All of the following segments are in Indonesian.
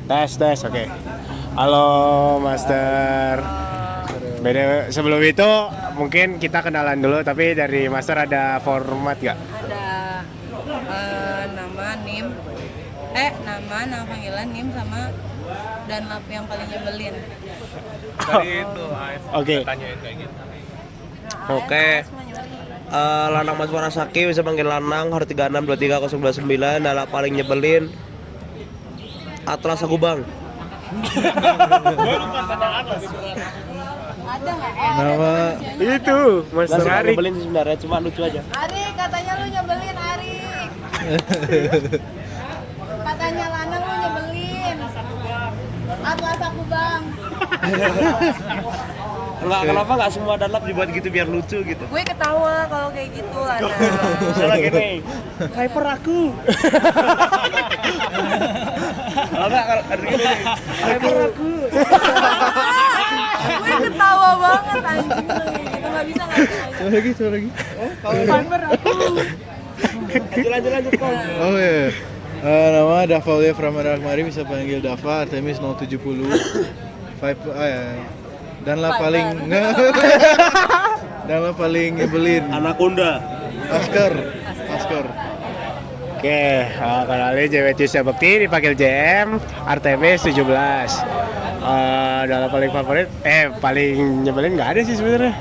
Tes, oke. Halo, Master. Beda sebelum itu mungkin kita kenalan dulu, tapi dari Master ada format gak? Ada nama NIM, nama panggilan NIM sama Dunlap yang paling nyebelin. Tadi itu Oke. tanyain kayak gitu. Oke. Lanang Mas Warasaki bisa panggil Lanang, Har 3623029, Dala paling nyebelin Atlas aku bang. Ada nggak? Nama Itu, Master Nggak Ari. nyebelin sih sebenarnya, cuma lucu aja. Ari, katanya lu nyebelin Ari. Katanya Lanang lu nyebelin. Atlas aku bang. Enggak, kenapa nggak semua Dunlap dibuat gitu biar lucu gitu? Gue ketawa kalau kayak gitu Lanang. Misalnya gini, Viper aku. Kalau nggak ada gini, Viper aku. Gue ketawa banget anjing lu kayak gitu. Nggak bisa coba lagi. Viper aku. Lanjut kok. Oh iya. Nama Dava Pramana bisa panggil Dava, Artemis 070. Dunlap paling Dunlap paling nyebelin. Anaconda. Asker. Oke, kenalin JW Cisya Bekti dipanggil JM, Artemis 17. Dalam paling favorit, paling nyebelin nggak ada sih sebenarnya.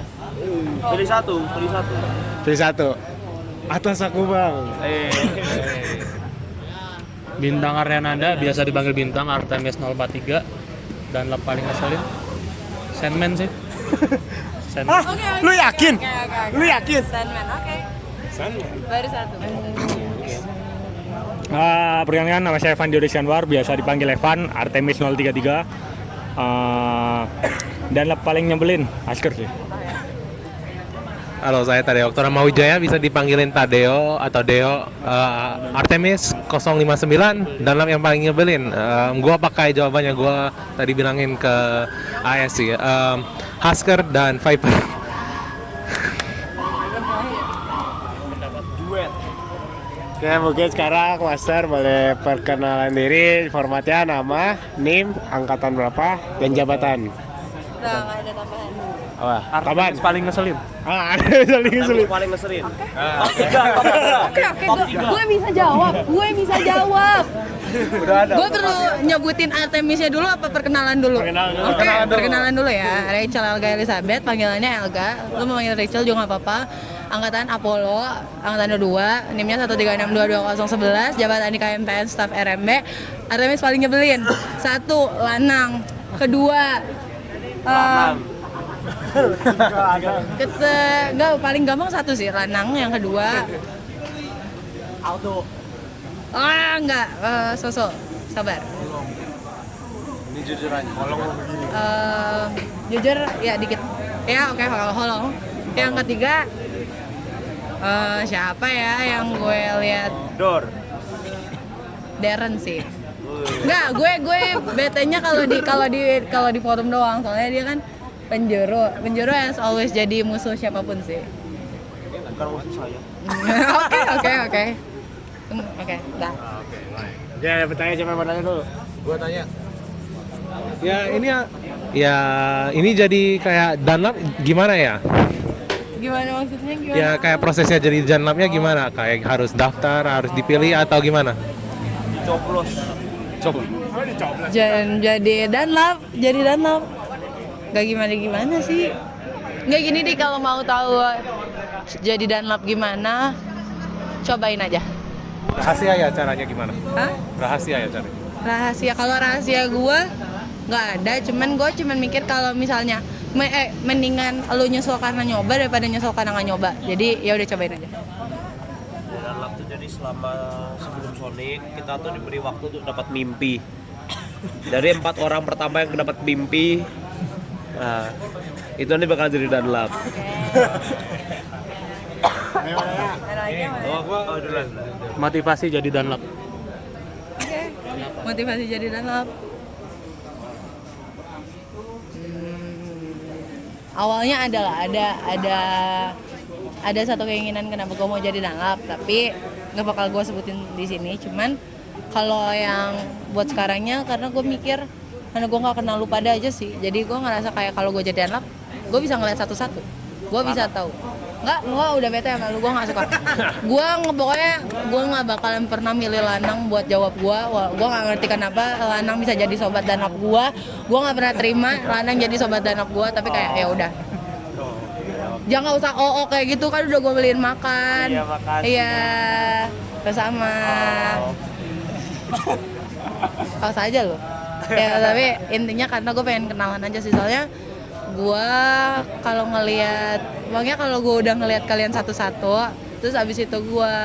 Pilih satu. Pilih satu. Atas aku bang. Bintang Aryananda biasa dipanggil Bintang, Artemis 043 dan paling ngeselin Sandman sih. Sandman. Oke. Lu yakin? Oke. Lu yakin? Sandman, oke. Baru satu. Perkenalkan nama saya Evan Diodis Anwar, biasa dipanggil Evan, Artemis 033. Dan paling nyebelin Asker sih. Halo, saya Tadeo Oktora Mawijaya, bisa dipanggilin Tadeo atau Deo. Artemis 059 dalam yang paling nyebelin. Gua pakai jawabannya gua tadi bilangin ke AS sih. Husker dan Viper. Oke, mungkin sekarang Master boleh perkenalan diri, formatnya nama, NIM, angkatan berapa, dan jabatan. Udah nggak ada tambahan. Apa? Kapan? Artemis paling ngeselin. Ada saling sulit. Paling ngeselin. Oke, gue bisa jawab. Udah ada. Gue perlu nyebutin Artemisnya dulu apa perkenalan dulu? Oke, perkenalan dulu ya. Rachel Elga Elizabeth, panggilannya Elga. Lu mau manggil Rachel juga nggak apa-apa. Angkatan Apollo, angkatan 22, NIM-nya 136222011, jabatan di KMPN, staf RMB. Artemis paling nyebelin. 1. Lanang. Kedua, enggak, paling gampang 1 sih, Lanang. Yang kedua Auto. enggak, sosok. Sabar. Ini jujur aja. Jujur ya dikit. Ya oke, holong. Yang ketiga siapa ya yang gue lihat? Dor. Darren sih. Enggak, gue betenya kalau di forum doang, soalnya dia kan penjuru as always jadi musuh siapapun sih. Bukan musuh saya. Oke. Oke, dah. Ya, bertanya siapa yang bertanya dulu? Gua tanya. Ini jadi kayak Dunlap gimana ya? Gimana maksudnya gimana? Ya kayak prosesnya jadi Dunlapnya gimana? Kayak harus daftar, harus dipilih atau gimana? Coplos. Jadi Dunlap. Gak gimana sih. Nggak gini deh, kalau mau tahu jadi Dunlap gimana, cobain aja. Rahasia ya caranya gimana? Hah? Rahasia ya caranya. Kalau rahasia gue nggak ada, gue cuman mikir kalau misalnya mendingan lu nyesel karena nyoba daripada nyesel karena nggak nyoba. Jadi ya udah cobain aja. Dunlap tuh jadi selama sebelum Sonic kita tuh diberi waktu untuk dapat mimpi. Dari 4 orang pertama yang dapat mimpi, nah, itu nanti bakal jadi Dunlap. Duluan. Motivasi jadi Dunlap. Oke. Motivasi jadi Dunlap. Awalnya ada satu keinginan kenapa gue mau jadi Dunlap, tapi nggak bakal gue sebutin di sini. Cuman Kalau yang buat sekarangnya karena gue mikir karena gue nggak kenal lu pada aja sih, jadi gue ngerasa kayak kalau gue jadi anak gue bisa ngeliat satu-satu, gue bisa tahu. Nggak udah bete sama lu, gue nggak suka. Pokoknya gue nggak bakalan pernah milih lanang buat jawab gue nggak ngerti kenapa lanang bisa jadi sobat danap gue nggak pernah terima lanang jadi sobat danap gue, tapi kayak ya udah. Jangan usah kayak gitu kan udah gue beliin makan. Iya, makasih. Iya, bersama. Kaos aja lo. Ya tapi intinya karena gue pengen kenalan aja sih, soalnya gue kalau ngelihat, makanya kalau gue udah ngelihat kalian satu-satu, terus abis itu gue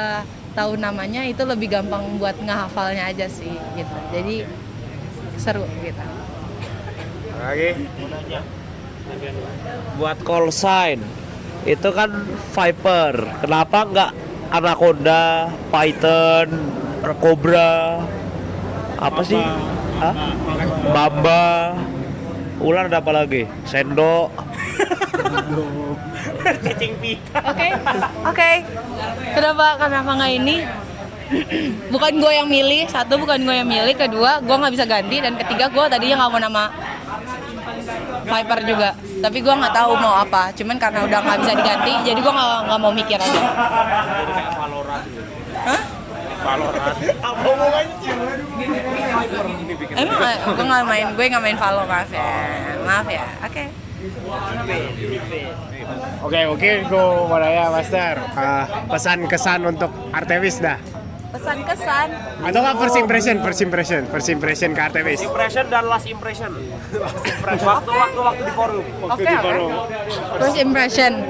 tahu namanya itu lebih gampang buat ngehafalnya aja sih gitu. Jadi seru gitu. Lagi. Buat call sign itu kan Viper, kenapa nggak Anaconda, Python, Cobra, apa sih? Hah? Mamba, ular ada apa lagi? Sendok. Oke. Kenapa nggak ini? Bukan gue yang milih, satu bukan gue yang milih, kedua gue nggak bisa ganti, dan ketiga gue tadinya nggak mau nama Viper juga, tapi gue nggak tahu mau apa. Cuman karena udah nggak bisa diganti, jadi gue nggak mau mikir aja. Jadi kayak Valorant gitu. Hah? Valorant. Emang gue nggak main Valo, maaf ya. Oke. Oke, mungkin gue mau nanya Master, pesan kesan untuk Artemis dah. Pesan kesan. Atau nggak first impression ke Artemis. Impression dan last impression. Waktu di forum. Oke. First impression.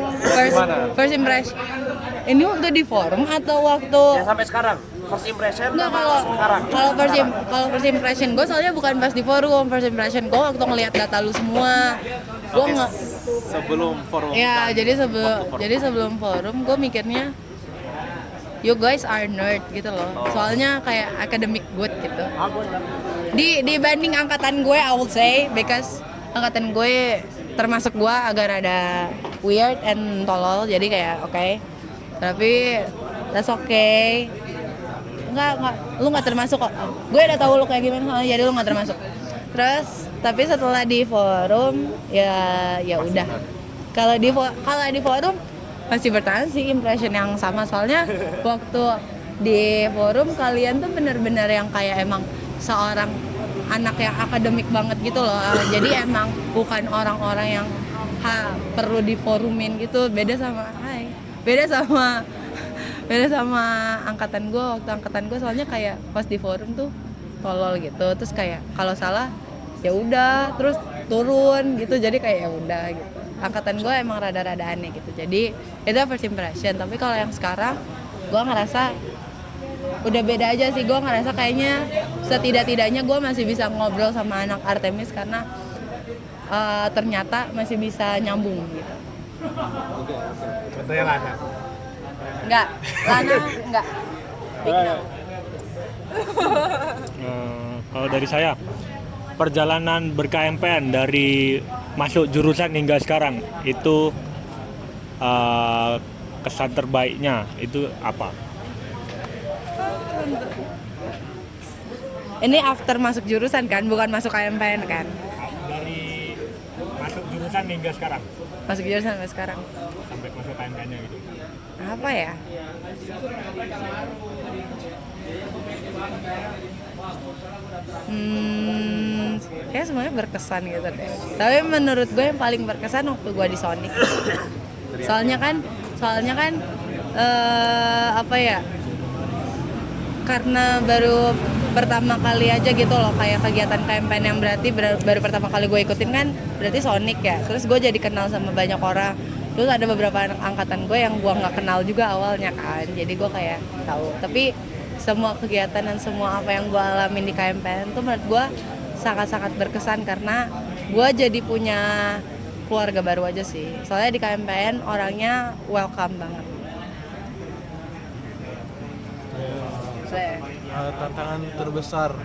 Ini waktu di forum atau waktu? Ya sampai sekarang. First impression. Enggak, kalau first impression gue soalnya bukan pas di forum. First impression gue waktu ngelihat data lu semua. Gue nggak. Sebelum forum. Ya, jadi sebelum forum gue mikirnya you guys are nerd gitu loh. Soalnya kayak academic good gitu. Dibanding angkatan gue, I would say, because angkatan gue termasuk gue agak rada weird and tolol, jadi kayak oke. Tapi that's okay. Enggak, lu nggak termasuk kok. Gue udah tahu lu kayak gimana, jadi lu nggak termasuk. Terus tapi setelah di forum ya udah. Kalau di forum masih bertahan sih impression yang sama, soalnya waktu di forum kalian tuh benar-benar yang kayak emang seorang anak yang akademik banget gitu loh. Jadi emang bukan orang-orang yang perlu diforumin gitu. Beda sama angkatan gue. Waktu angkatan gue soalnya kayak pas di forum tuh tolol gitu. Terus kayak kalau salah ya udah terus turun gitu. Jadi kayak ya udah gitu. Angkatan gue emang rada-rada aneh gitu, jadi itu first impression. Tapi kalau yang sekarang gue ngerasa udah beda aja sih. Gue ngerasa kayaknya setidak-tidaknya gue masih bisa ngobrol sama anak Artemis karena ternyata masih bisa nyambung gitu. Contohnya Lana. Lana enggak. Kalau dari saya, perjalanan ber-KMPN dari masuk jurusan hingga sekarang itu kesan terbaiknya itu apa? Ini after masuk jurusan kan, bukan masuk KMPN kan? Dari masuk jurusan hingga sekarang, Masuk jurusan sampai sekarang. sampai masuk KMPN-nya gitu. Apa ya? Kayak semuanya berkesan gitu deh. Tapi menurut gue yang paling berkesan waktu gue di Sonic. Soalnya kan apa ya? Karena baru pertama kali aja gitu loh kayak kegiatan KMPN yang berarti baru pertama kali gue ikutin kan berarti Sonic ya. Terus gue jadi kenal sama banyak orang. Terus ada beberapa anak angkatan gue yang gue nggak kenal juga awalnya kan. Jadi gue kayak tahu. Tapi semua kegiatan dan semua apa yang gue alamin di KMPN tuh menurut gue sangat-sangat berkesan karena gue jadi punya keluarga baru aja sih. Soalnya di KMPN orangnya welcome banget. Tantangan terbesar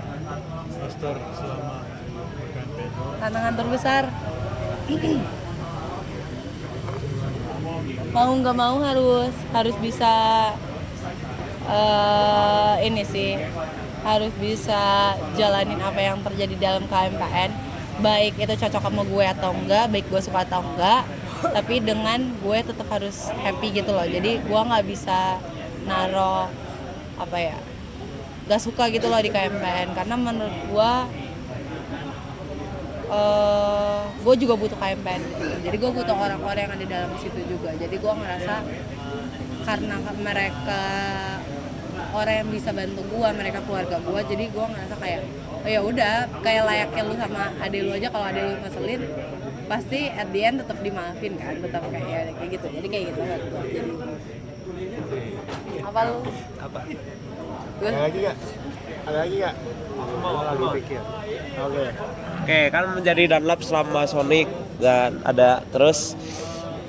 Master selama berKMPN. Tantangan terbesar mau nggak mau harus bisa ini sih harus bisa jalanin apa yang terjadi dalam KMPN, baik itu cocok sama gue atau enggak, baik gue suka atau enggak, tapi dengan gue tetap harus happy gitu loh. Jadi gue nggak bisa naro apa ya, gak suka gitu loh di KMPN, karena menurut gue juga butuh KMPN gitu. Jadi gue butuh orang-orang yang ada di dalam situ juga. Jadi gue ngerasa karena mereka orang yang bisa bantu gue, mereka keluarga gue, jadi gue ngerasa kayak oh ya udah, kayak layaknya lu sama adek lu aja, kalau adek lu ngeselin pasti at the end tetap dimaafin kan, tetap kayak gitu. Jadi kayak gitu kan gue. Jadi apa lu? Apa? Ada lagi nggak? Ada lagi nggak? Mau lagi pikir. Oke, kan menjadi Dunlop selama Sonic dan ada terus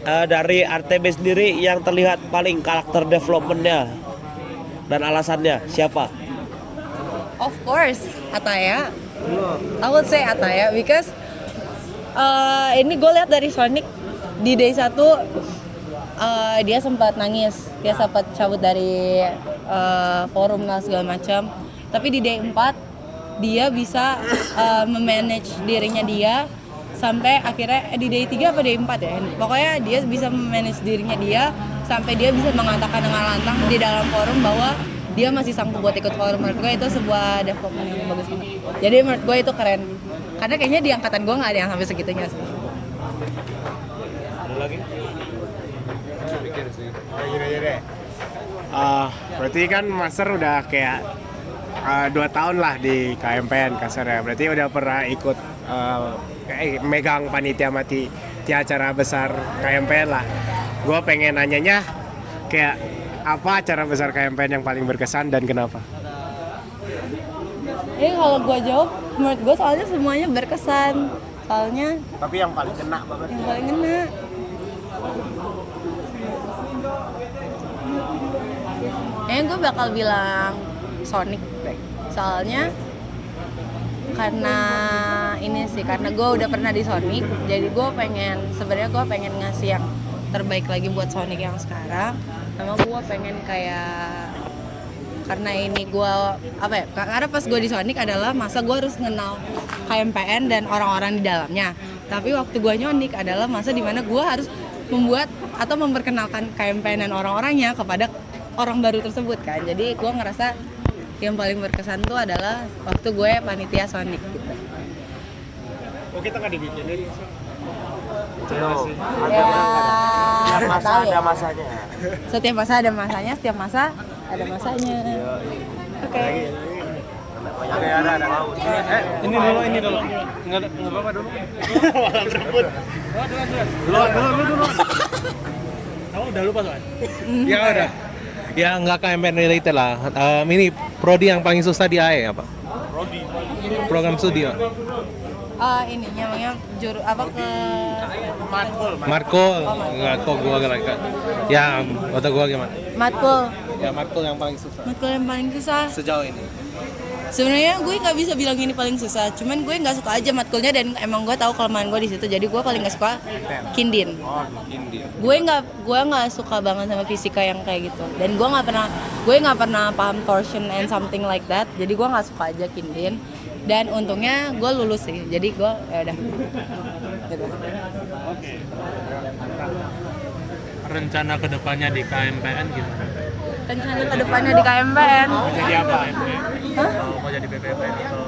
dari RTB sendiri yang terlihat paling karakter developmentnya dan alasannya siapa? Of course, Ataya. I would say Ataya because ini gue lihat dari Sonic di day 1 dia sempat nangis, dia sempat cabut dari forum lah segala macam. Tapi di day 4 dia bisa memanage dirinya dia sampai akhirnya di day 3 apa day 4 ya. Pokoknya dia bisa memanage dirinya dia sampai dia bisa mengatakan dengan lantang di dalam forum bahwa dia masih sanggup buat ikut forum. Menurut gue itu sebuah development yang bagus banget. Jadi menurut gue itu keren. Karena kayaknya di angkatan gue nggak ada yang sampai segitunya sih. Ada lagi? Pikir sih. gini aja deh. Berarti kan Master udah kayak 2 tahun lah di KMPN kasarnya. Berarti udah pernah ikut megang panitia mati di acara besar KMPN lah. Gue pengen nanyanya kayak apa acara besar KMPN yang paling berkesan dan kenapa? Kalau gue jawab, menurut gue soalnya semuanya berkesan. Soalnya Tapi yang paling kena banget. yang paling kena gue bakal bilang Sonic deh. Soalnya karena ini sih, karena gue udah pernah di Sonic, jadi gue pengen ngasih yang terbaik lagi buat Sonic yang sekarang. Sama gue pengen kayak, karena ini gue karena pas gue di Sonic adalah masa gue harus kenal KMPN dan orang-orang di dalamnya. Tapi waktu gue nyonik adalah masa dimana gue harus membuat atau memperkenalkan KMPN dan orang-orangnya kepada orang baru tersebut kan. Jadi gue ngerasa yang paling berkesan tuh adalah waktu gue panitia Sonic gitu. Oh, kita nggak dibikinin. Ya, nggak tahu ya. Ada masanya. Setiap masa ada masanya, setiap masa ada masanya. Oke. Ada. Ini dulu. Nggak apa-apa dulu. Malah berebut. Dulu. Kamu udah lupa soalnya? Ya udah. Ya nggak KMPN related lah. Ini prodi yang paling susah di AE apa? Program studi. Ini namanya ke Markul. Enggak kok gua gak. Ya, kata gua gimana? matkul. Ya Markul yang paling susah Matkul yang paling susah. sejauh ini. Sebenarnya gue nggak bisa bilang ini paling susah, cuman gue nggak suka aja matkulnya dan emang gue tahu kelemahan gue di situ, jadi gue paling nggak suka kindin. Gue nggak suka banget sama fisika yang kayak gitu, dan gue nggak pernah paham torsion and something like that, jadi gue nggak suka aja kindin. Dan untungnya gue lulus sih, jadi gue ya udah. Gitu. Rencana kedepannya di KMPN gitu. Rencana kedepannya di KMPN. Mau jadi apa? Hah? Mau jadi PPP atau?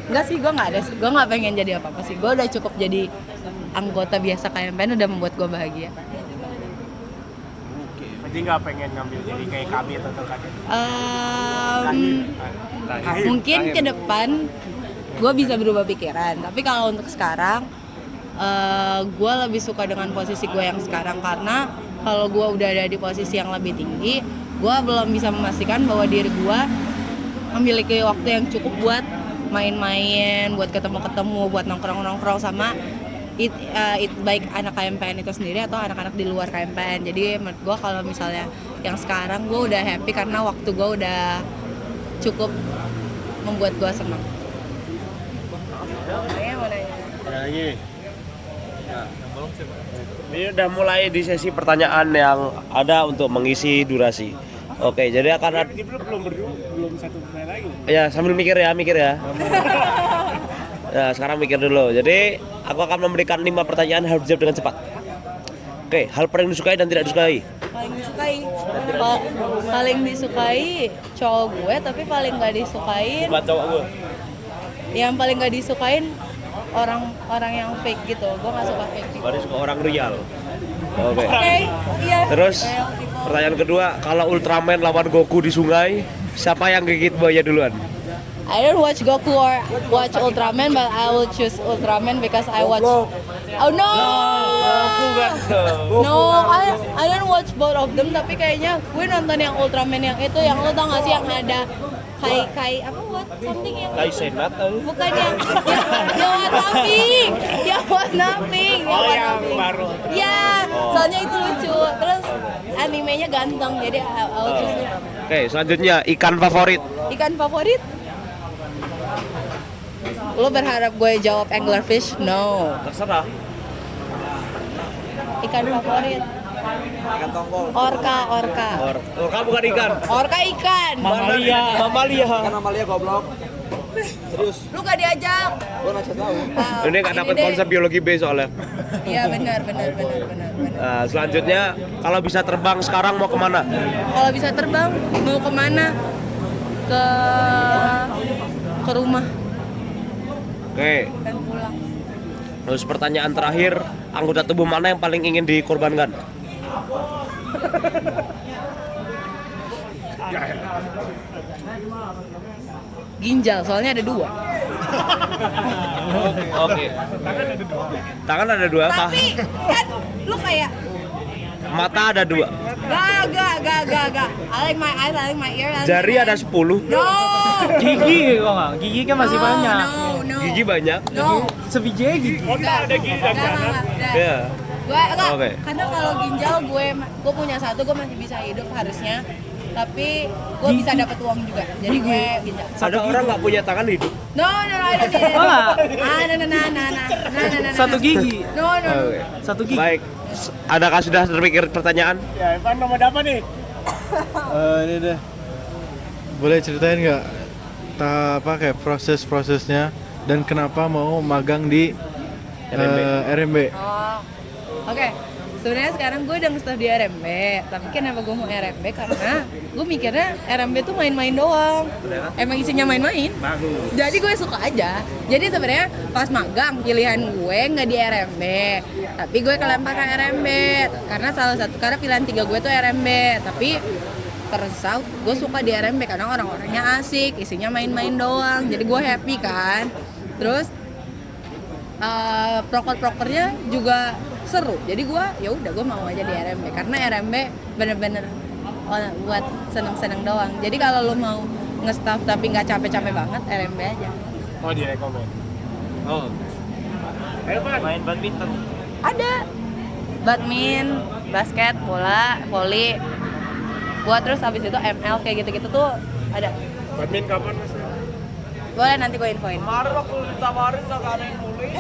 Enggak sih, gue nggak ada sih. Gue nggak pengen jadi apa-apa sih. Gue udah cukup jadi anggota biasa KMPN udah membuat gue bahagia. Berarti nggak pengen ngambil jadi kayak kami atau kan? Mungkin ke depan gue bisa berubah pikiran. Tapi kalau untuk sekarang, gue lebih suka dengan posisi gue yang sekarang, karena kalau gue udah ada di posisi yang lebih tinggi, gue belum bisa memastikan bahwa diri gue memiliki waktu yang cukup buat main-main, buat ketemu-ketemu, buat nongkrong-nongkrong sama baik anak KMPN itu sendiri atau anak-anak di luar KMPN. Jadi menurut gue kalau misalnya yang sekarang gue udah happy karena waktu gue udah cukup membuat gue senang. Ada lagi. Ini udah mulai di sesi pertanyaan yang ada untuk mengisi durasi. Oke, jadi akan ada belum satu pertanyaan lagi. ya sambil mikir ya. Nah, sekarang mikir dulu. Jadi, aku akan memberikan 5 pertanyaan harus dijawab dengan cepat. Oke, hal paling disukai dan tidak disukai. Paling disukai, paling disukai cowok gue, tapi paling nggak disukain, Buat cowok gue. yang paling nggak disukain orang yang fake gitu. Gue nggak suka fake gitu. Baru suka orang real. Oke. Oke, iya. Terus Kayak tipe- pertanyaan kedua, kalau Ultraman lawan Goku di sungai, siapa yang gigit buaya duluan? I don't watch Goku or watch Ultraman, but I will choose Ultraman because I watch. Oh no! Goku kan. No, I don't watch both of them, tapi kayaknya gue nonton yang Ultraman yang itu, yang lo tau gak sih yang ada kai apa what something yang Kai Senat bukan yang warna pink, yang warna pink, yang warna pink. baru. Ya, soalnya itu lucu. Terus animenya ganteng, jadi I'll choose it. Oke, selanjutnya ikan favorit. Ikan favorit? Lo berharap gue jawab anglerfish? No. Terserah. Ikan favorit? Orca. Orca bukan ikan. Orca ikan. Mamalia. Lu gak diajak. Ah, Ini nggak dapat deh. konsep biologi B soalnya. Iya benar. Nah, selanjutnya kalau bisa terbang sekarang mau kemana? Kalau bisa terbang, mau kemana? Ke rumah Oke. dan pulang. Terus pertanyaan terakhir, anggota tubuh mana yang paling ingin dikorbankan? Ginjal, soalnya ada 2. Oke. Tangan ada 2. Tapi kan lu kayak Mata ada 2. gak. I like my eyes, I like my ear. I like Jari my ada hand. 10. No. Gigi kok nggak? Gigi kan masih banyak. No. Gigi banyak. No. Sebiji gigi. Enggak, ada gini dan kanan. Ya. Gue enggak. Oke. Karena kalau ginjal gue punya 1, gue masih bisa hidup harusnya. Tapi gue bisa dapat uang juga. Jadi gue ginjal. Ada orang nggak punya tangan hidup. No, I don't need it. Oh, nggak? Nah. Satu gigi. No. Oke. Satu gigi. Baik. Adakah sudah terpikir pertanyaan? Ya, Evan nomor apa nih? Ini deh. Boleh ceritain nggak kayak proses-prosesnya dan kenapa mau magang di RMB? Oh. Oke. Sebenarnya sekarang gue udah nge-staff di RMB, tapi kenapa gue mau RMB? Karena gue mikirnya RMB tuh main-main doang. Emang isinya main-main. Jadi gue suka aja. Jadi sebenarnya pas magang pilihan gue nggak di RMB, tapi gue kelempar ke RMB karena karena pilihan 3 gue tuh RMB. Tapi terus gue suka di RMB karena orang-orangnya asik, isinya main-main doang. Jadi gue happy kan. Terus proker-prokernya juga seru. Jadi gue mau aja di RMB karena RMB bener-bener buat seneng-seneng doang. Jadi kalau lo mau nge-staff tapi nggak capek-capek banget, RMB aja. Oh, direkomend. Oh. Main badminton. Ada badminton, basket, bola, voli. Buat terus habis itu ML kayak gitu-gitu tuh ada. Badminton kapan Mas? Boleh nanti gue infoin. Kemarin waktu ditawarin nggak ada yang nulis.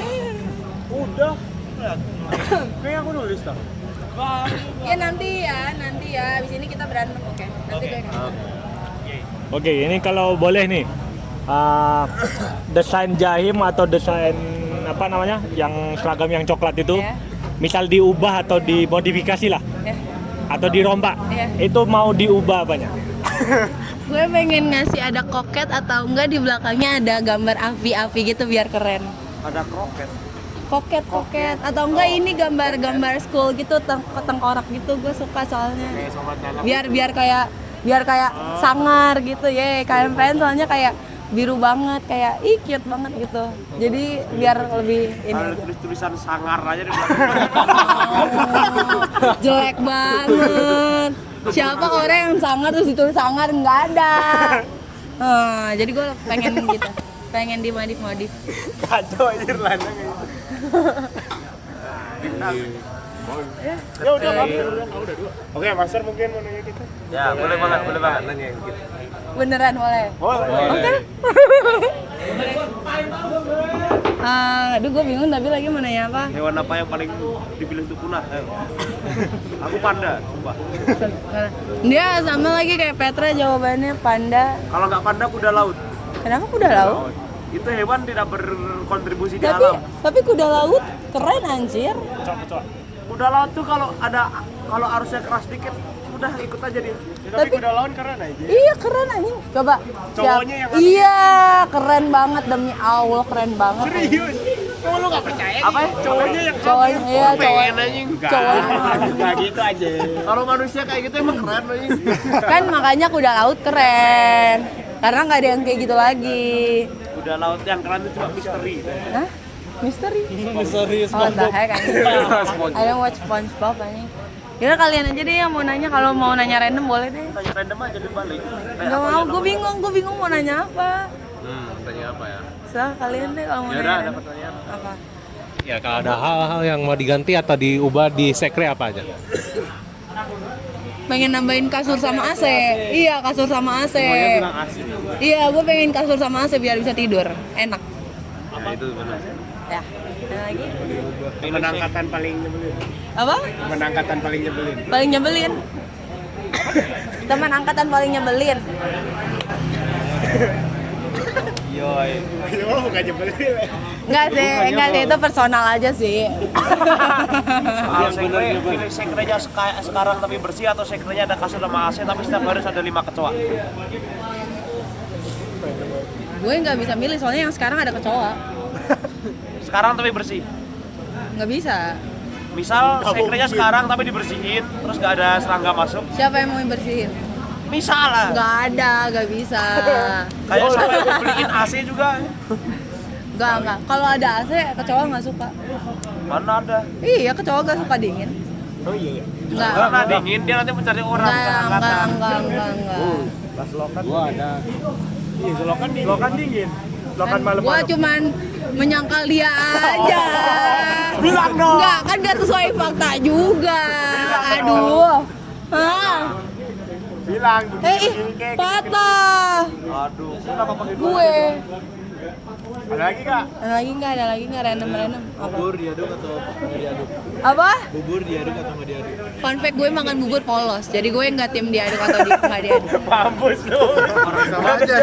Udah. Kayak aku nulis dah. Ya nanti ya. Abis ini kita berantem, oke? Nanti gue kasih. Oke, ini kalau boleh nih, desain jahim atau desain apa namanya, yang seragam yang coklat itu, Ya. misal diubah atau dimodifikasi lah, Ya. atau dirombak, Ya. itu mau diubah apanya? Gue pengen ngasih ada koket atau enggak di belakangnya ada gambar api-api gitu biar keren. Ada kroket. Koket atau enggak ini gambar school gitu tengkorak gitu, gue suka soalnya. Biar kayak sangar gitu ya. KMPN soalnya kayak biru banget, kayak cute banget gitu. Jadi biar lebih ini. Ada aja. tulisan sangar aja di belakang. Jelek banget. Siapa orang yang sangar terus ditulis sangar? Nggak ada. Jadi gue pengen gitu, pengen dimodif. Kacau aja lanang gitu. Ya udah, udah 2. Oke, Master mungkin mau nanya kita. Ya, boleh banget nanya gitu. Beneran boleh? Boleh. Oke. Aduh, gue bingung tapi lagi mau nanya apa? Hewan apa yang paling dibilang itu punah? Ayo. Aku panda, sumpah. Dia sama lagi kayak Petra jawabannya panda. Kalau nggak panda, kuda laut. Kenapa kuda laut? Itu hewan tidak berkontribusi di Tapi alam. kuda laut keren anjir. Kuda laut tuh kalau arusnya keras dikit, udah ikut aja dia. Tapi kuda laut keren aja. Iya keren anjing. Coba. Cowoknya yang Iya, keren banget demi Allah, keren banget. Serius? Kok lu gak percaya? Apa ya? Cowoknya yang Cowoknya, iya Pengen cowok. anjing. Enggak gitu aja. Kalau manusia kayak gitu emang keren anjing. Kan makanya kuda laut keren. Karena nggak ada yang kayak gitu lagi. Kuda laut yang keren itu cuma misteri. Hah? Misteri? Misteri Oh, the heck anjing. I don't watch SpongeBob anjing. Yaudah kalian aja deh yang mau nanya, kalau mau nanya random boleh deh. Tanya random aja di balik. Gak mau, gue bingung mau nanya apa. Tanya apa ya? Silahkan kalian deh kalau mau nanya. ada pertanyaan. Apa? Ya kalau ada hal-hal yang mau diganti atau diubah di sekre apa aja? Pengen nambahin kasur sama AC. Iya, kasur sama AC. Bilang asli. Iya, gue pengen kasur sama AC biar bisa tidur. Enak. Ya itu benar. Ya. Ada lagi? Menangkatan paling nyebelin. Apa? Menangkatan paling nyebelin. Paling nyebelin. Teman angkatan paling nyebelin. Yoi. Oh, bukan nyebelin. Enggak sih, itu personal aja sih. Soal sekre, pilih sekrenya sekarang tapi bersih atau sekrenya ada kasur sama AC tapi setiap hari ada 5 kecoa. Gue nggak bisa milih soalnya yang sekarang ada kecoa. Sekarang tapi bersih. Nggak bisa. Misal sekrenya sekarang tapi dibersihin terus nggak ada serangga masuk. Siapa yang mau bersihin? Misal lah. Nggak ada, nggak bisa. Kayak sampai aku beliin AC juga. Nggak. Kalau ada AC, kecoa nggak suka. Mana ada? Iya, kecoa nggak suka dingin. Oh iya. Nggak. Karena dingin dia nanti mencari orang. Enggak. Pas lokan gua ada. Iya, lokan dingin. Lokan malam. Gua cuman menyangkal dia aja. Bilang dong. Enggak, kan nggak sesuai fakta juga. Aduh. Hah? Bilang Patah. Aduh, kenapa pakai dua? Gue. Ada lagi Kak? Ada lagi nggak random. Apa? Bubur diaduk atau nggak diaduk? Apa? Bubur diaduk atau nggak diaduk? Fun fact, gue makan bubur polos. Jadi gue nggak tim diaduk atau nggak diaduk. Mampus lu. Sama aja.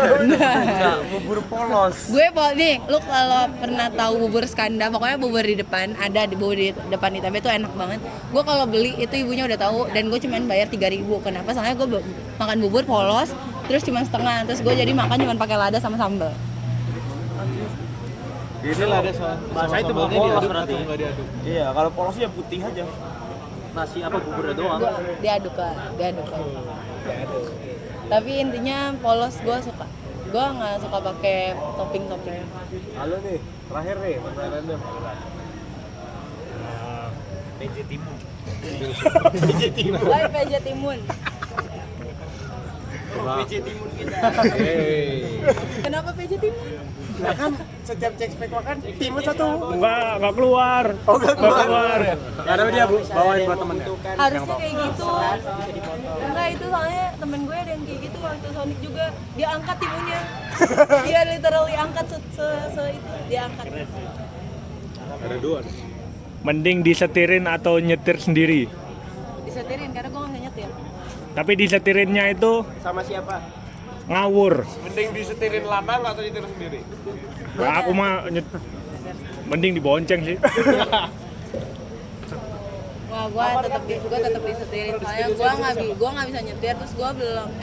Bubur polos. Gue nih, lu kalau pernah tahu bubur Skanda, pokoknya bubur di depan, ada di bubur di depan ITB itu enak banget. Gue kalau beli itu ibunya udah tahu dan gue cuman bayar 3.000. Kenapa? Soalnya gue makan bubur polos, terus cuma setengah, terus gue jadi makan cuma pakai lada sama sambal. Ini lah ada sama Bahasa itu sambalnya polos diaduk berarti. atau nggak diaduk? Iya, kalau polosnya putih aja. Nasi apa buburnya doang? Gua diaduk lah. Tapi intinya polos gue suka. Gue nggak suka pakai topping. Halo nih, terakhir nih pertanyaan. PJ Timun. Why PJ Timun? PJ Timun kita. Kenapa PJ Timun? Nah kan setiap cek spek makan timun satu. Enggak keluar. Oh enggak keluar. Ada dia Bu, bawain buat temennya. Harusnya kayak gitu. Enggak, itu soalnya temen gue ada yang kayak gitu waktu Sonic juga. Dia angkat timunnya. Dia literally angkat itu. Dia angkat. Ada dua. Mending disetirin atau nyetir sendiri. Disetirin karena gue nggak bisa nyetir. Tapi disetirinnya itu Sama siapa? ngawur. Mending disetirin lanang atau nyetir sendiri? Nah, aku mah mending dibonceng sih. Wah, gue tetap disetirin. Soalnya gue nggak bisa nyetir. Terus gue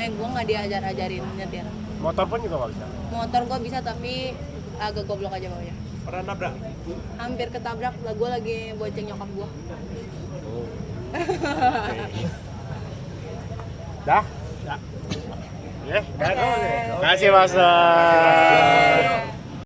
nggak diajarin nyetir. Motor pun juga nggak bisa. Motor gue bisa tapi agak goblok aja bawanya. Pernah nabrak? Hampir ketabrak lah, gue lagi bonceng nyokap gue. Dah? Ya. Terima kasih Mas.